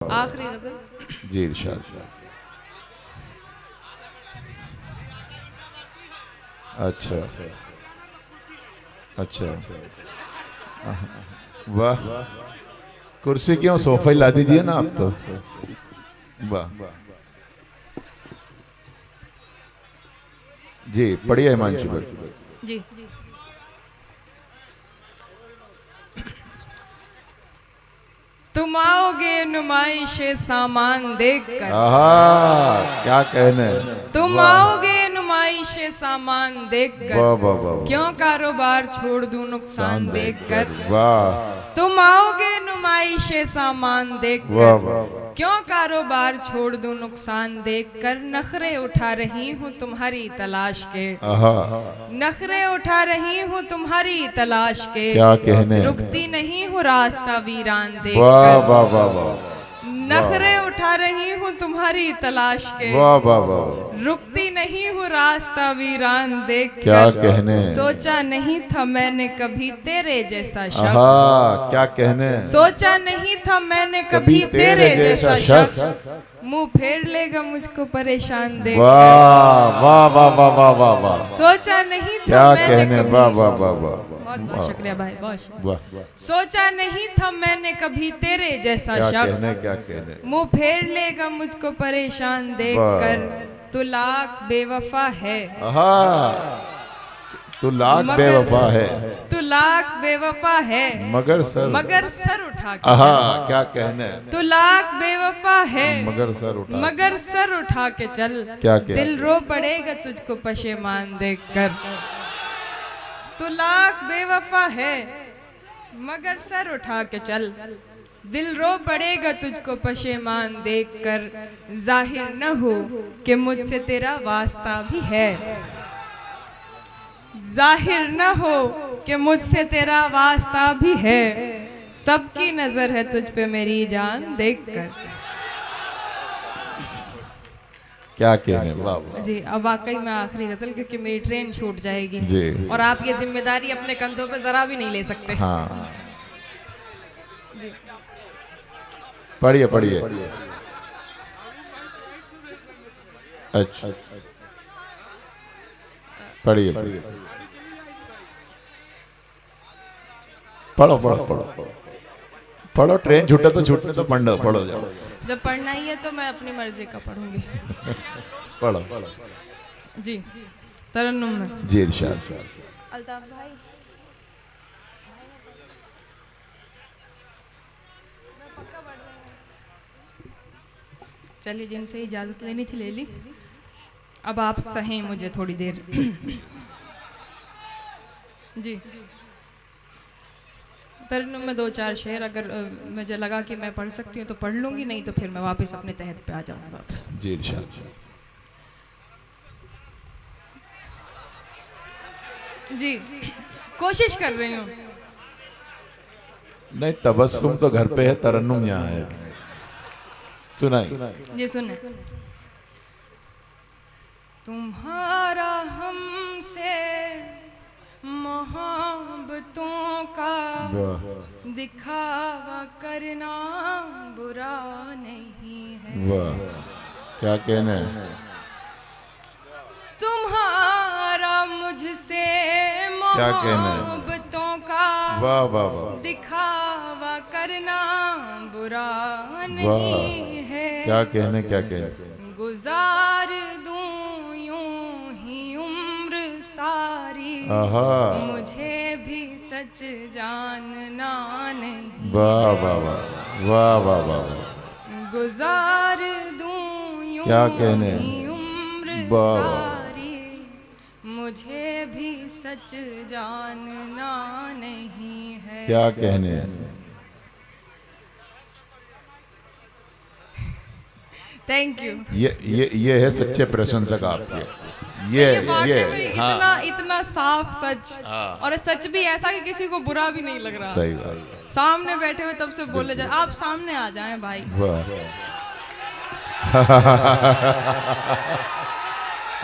आखिरी गजल। जी इरशाद। अच्छा अच्छा, वाह, कुर्सी क्यों, सोफा ही ला दीजिए ना आप तो। वाह जी, पढ़िए हिमांशु भाई। जी, तुम आओगे नुमाइश सामान देख कर, आहा, क्या कहने। तुम वाह आओगे नुमाइश सामान देख कर, वाह वाह वाह, क्यों कारोबार छोड़ दूं नुकसान शान देख देख कर। कर, वाह तुम आओगे नुमाइश सामान देख वाह कर, वाह, क्यों कारोबार छोड़ दूं नुकसान देख कर। नखरे उठा रही हूँ तुम्हारी तलाश के, आहा, नखरे उठा रही हूँ तुम्हारी तलाश के, क्या कहने। रुकती नहीं हूँ रास्ता वीरान देख वाह कर। वाह वाह वाह, नखरे उठा रही हूँ तुम्हारी तलाश के, वाह वाह वाह, रुकती नहीं हूँ रास्ता वीरान देख क्या कर। कहने। सोचा नहीं था मैंने कभी तेरे जैसा शख्स, आहा, क्या कहने। सोचा नहीं था मैंने कभी तेरे जैसा शख्स, मुंह फेर लेगा मुझको परेशान देख कर। वाह वाह वाह वाह वाह वाह वाह, सोचा नहीं था क्या मैंने कहने। कभी, वाह वाह वाह वाह, बहुत बहुत शुक्रिया भाई, बहुत शुक्रिया। वाह, सोचा नहीं था मैंने कभी तेरे जैसा क्या शख्स, कहने क्या कहने। मुंह फेर लेगा मुझको परेशान देख वाह। कर। तू लाख बेवफा है, आहा, तू लाख मगर बेवफा है, तू लाख बेवफा है, मगर सर। मगर सर उठा के आहा, चल। क्या कहने। तू लाख बेवफा है, मगर सर उठा, मगर सर उठा के चल। क्या कहने। दिल रो पड़ेगा तुझको पशेमान देख कर। तू लाख बेवफा है, मगर सर उठा के चल। दिल रो पड़ेगा तुझको पशेमान देख कर। जाहिर न हो कि मुझसे तेरा वास्ता भी है, जाहिर न हो कि मुझसे तेरा वास्ता भी है। सबकी नजर है तुझ पे मेरी जान देख कर। क्या कहने। वाह वाह जी, अब वाकई में आखिरी गजल, क्योंकि मेरी ट्रेन छूट जाएगी जी। और आप ये जिम्मेदारी अपने कंधों पे जरा भी नहीं ले सकते। हाँ, जी, पढ़िए पढ़िए। अच्छा, पढ़िए पढ़िए, पढ़ो पढ़ो पढ़ो पढ़ो, ट्रेन छूटे तो छूटने तो पढ़ो, पढ़ो जाओ। जब पढ़ना ही है तो मैं अपनी मर्जी का पढ़ूंगी। पढ़ो जी, तरन्नुम में। जी इरशाद। अल्ताफ भाई, चलिए, जिनसे इजाजत लेनी थी ले ली, अब आप सहें मुझे थोड़ी देर। जी, तरन्नुम में 2-4 शेर, अगर मुझे लगा कि मैं पढ़ सकती हूँ तो पढ़ लूंगी, नहीं तो फिर मैं वापस अपने तहत पे आ जाऊंगी वापस। जी इरशाद। जी, कोशिश कर रही हूँ। नहीं, तबस्सुम तो घर पे है, तरन्नुम यहाँ है। सुनाई। जी सुने। तुम्हारा हमसे मोहब्बतों का वाह दिखावा करना बुरा नहीं है। वाह, क्या कहने। तुम्हारा मुझसे क्या कहना है? मोहब्बतों का वाह वाह वाह, दिखावा करना बुरा नहीं है। क्या कहने क्या कहने। गुजार दूं यूं ही उम्र सारी, आहा, मुझे भी सच जानना नहीं। वाह वाह वाह, वाह वाह वाह, गुजार दूं यूं क्या कहने। ही उम्र वाह वाह, सारी, मुझे भी सच जानना नहीं है। क्या कहने। Thank you. ये है सच्चे प्रशंसक आपके। ये वाकई में हाँ, इतना इतना साफ सच, हाँ। और सच भी ऐसा कि किसी को बुरा भी नहीं लग रहा। सही बात। सामने बैठे हुए तब से बोले जाए, आप सामने आ जाएं भाई। वाह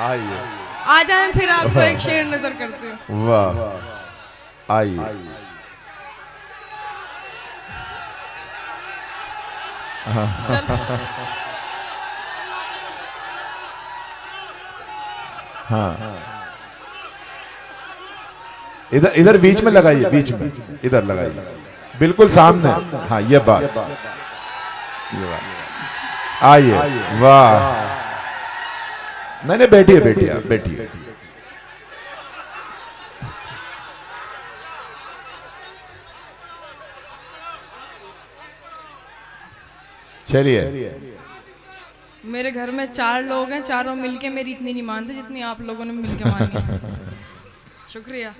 आइए, आ जाएं, फिर आपको एक शेर नजर करते हो। वाह, आइए। चल हाँ इधर इधर बीच में लगाइए, बीच में इधर लगाइए, बिल्कुल सामने। हाँ ये बात, आइए। वाह, नहीं नहीं बैठिए बैठिए आप बैठिए। चलिए, मेरे घर में 4 लोग हैं, चारों मिलके मेरी इतनी नहीं मानते जितनी आप लोगों ने मिलके मानी है। शुक्रिया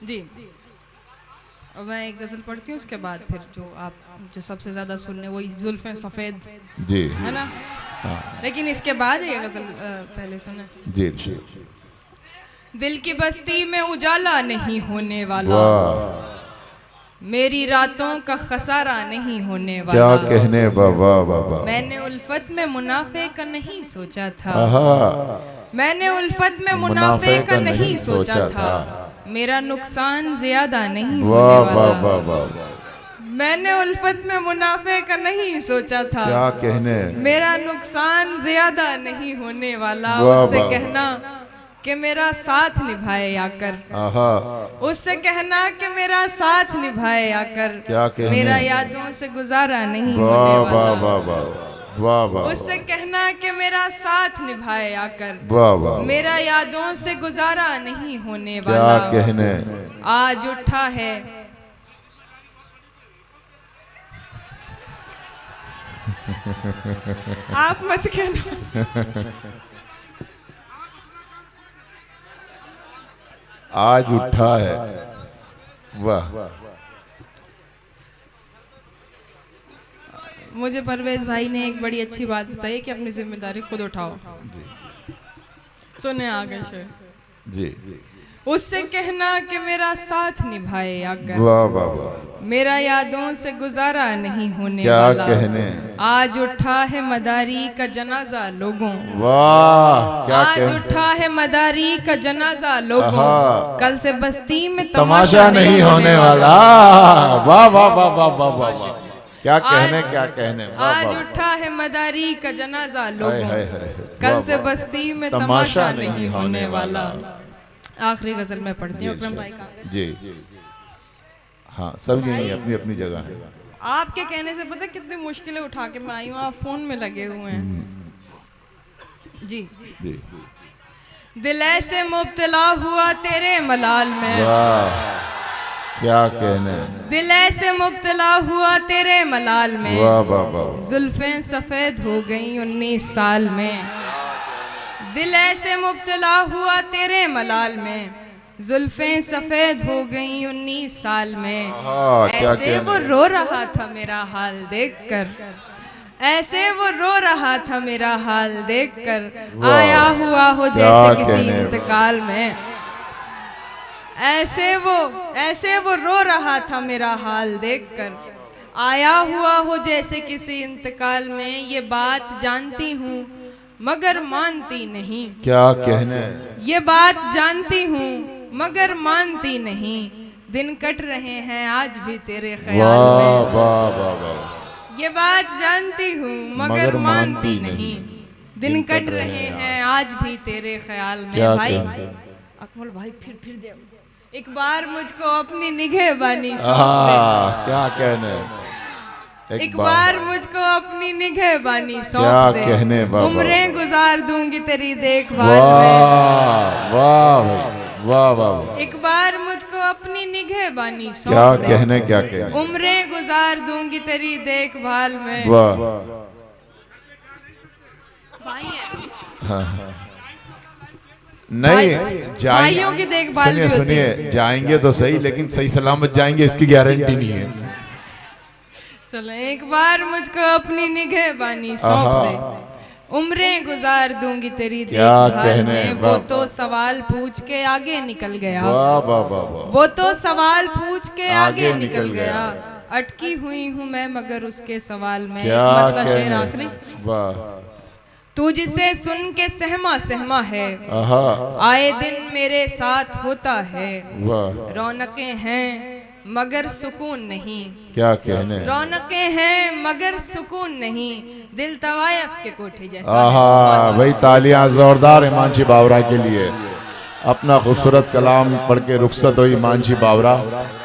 जी। और मैं एक गजल पढ़ती हूँ, उसके बाद फिर जो सबसे ज्यादा सुनने वही जुल्फें सफेद जी है ना। हाँ लेकिन इसके बाद ये गजल पहले सुने। जी जी। दिल की बस्ती में उजाला नहीं होने वाला, वाह मेरी रातों का खसारा नहीं होने वाला। क्या कहने, बाबा बाबा। मैंने उल्फत में मुनाफे का नहीं सोचा था, आहा, मैंने उल्फत में मुनाफे का नहीं सोचा था, मेरा नुकसान ज्यादा नहीं वाह होने वाह वाला। वाह वाह। मैंने उल्फत में मुनाफे का नहीं सोचा था, क्या कहने, मेरा नुकसान ज्यादा नहीं होने वाला। वाह, उससे वाह। कहना कि मेरा साथ निभाए आकर, आहा, उससे कहना कि मेरा साथ निभाए आकर, क्या कहने, मेरा यादों से गुजारा नहीं वाह होने वाह वाला। वाह वाह वाह वाह। उससे कहना कि मेरा साथ निभाए आकर, वाह वाह। मेरा यादों से गुजारा नहीं होने क्या वाला। कहने, आज उठा है आप मत कहना। आज उठा है। वाह, मुझे परवेज भाई ने एक बड़ी अच्छी बात बताई कि अपनी जिम्मेदारी खुद उठाओ। सुने आगे शेर। जी। उससे कहना कि मेरा साथ निभाए आकर, वाह वाह वाह। मेरा यादों से गुजारा नहीं होने क्या वाला। कहने, आज उठा है मदारी का जनाजा लोगों, वाह क्या आज कहने, उठा है मदारी का जनाजा लोगों, आहा। कल से बस्ती में तमाशा नहीं होने वाला। वाह वाह वाह वाह वाह वाह वाह। क्या कहने, क्या कहने। वाह आज वाह। उठा है मदारी का जनाजा हाय लोगों, हाय हाय। कल वाह, से वाह। बस्ती में तमाशा तमाशा नहीं होने वाला। आखिरी गजल में पढ़ती हूँ। जी, अकरम भाई का जी हाँ, सब यही अपनी अपनी जगह है। आपके कहने से पता कितनी मुश्किलें उठा के मैं आई हूँ, आप फोन में लगे हुए हैं जी। जी। दिल ऐसे मुब्तला हुआ तेरे मलाल में, वाह क्या कहने, दिल ऐसे मुब्तला हुआ तेरे मलाल में, वाह वाह वाह। जुल्फें सफेद हो गई 19 साल में। दिल ऐसे मुब्तला हुआ तेरे मलाल में, जुल्फें सफेद हो गई 19 साल में। हाँ, क्या ऐसे कहने। वो रो रहा था मेरा हाल देखकर, ऐसे वो रो रहा था मेरा हाल देखकर, वाह। आया हुआ हो क्या जैसे किसी कहने। इंतकाल में। ऐसे वो रो रहा था मेरा हाल देखकर, आया हुआ हो जैसे किसी इंतकाल में। ये बात जानती हूँ मगर मानती नहीं, क्या कहने, ये बात जानती हूँ मगर मानती नहीं। दिन कट रहे हैं आज भी तेरे ख्याल वाह में, वाह वाह वाह। ये बात जानती हूँ मगर मानती नहीं। दिन कट रहे हैं आज भी तेरे ख्याल में। क्या भाई कहने। अकमल भाई फिर दे एक बार मुझको अपनी निगहबानी सौंप दे। क्या कहने, एक बार मुझको अपनी निगहबानी क्या सौंप दे। कहने बाबा। उम्रें गुजार दूंगी तेरी देखभाल में। वाह वाह वाह वाह। एक बार मुझको अपनी निगहबानी क्या सौंप दे। कहने, क्या कहने। उम्रें गुजार दूंगी तेरी देखभाल में। वाह। भाई है। हाँ। नहीं भाइयों की देखभाल सुनिए भी होती सुनिए, जाएंगे तो सही, लेकिन सही सलामत जाएंगे इसकी गारंटी नहीं है। चलो एक बार मुझको अपनी निगहबानी सौंप आहा। दे, उम्रें गुजार दूंगी तेरी क्या देखभाल कहने, में। वाह। वो तो सवाल पूछ के आगे निकल गया, वाह वाह वाह वाह। वो तो सवाल पूछ के आगे आगे निकल निकल गया। गया। अटकी हुई हूँ मैं मगर उसके सवाल में। क्या मतलब शेर कहने। आखिरी। वाह। तू जिसे सुन के सहमा सहमा है, आहा। आए दिन मेरे साथ होता है। वाह। रौनकें हैं मगर सुकून नहीं। क्या कहने। रौनकें हैं मगर सुकून नहीं, दिल तवायफ के कोठे जैसा। आहा, भाई तालियां जोरदार हिमांशी बावरा के लिए। अपना खूबसूरत कलाम पढ़ के रुखसत हुई हिमांशी बावरा।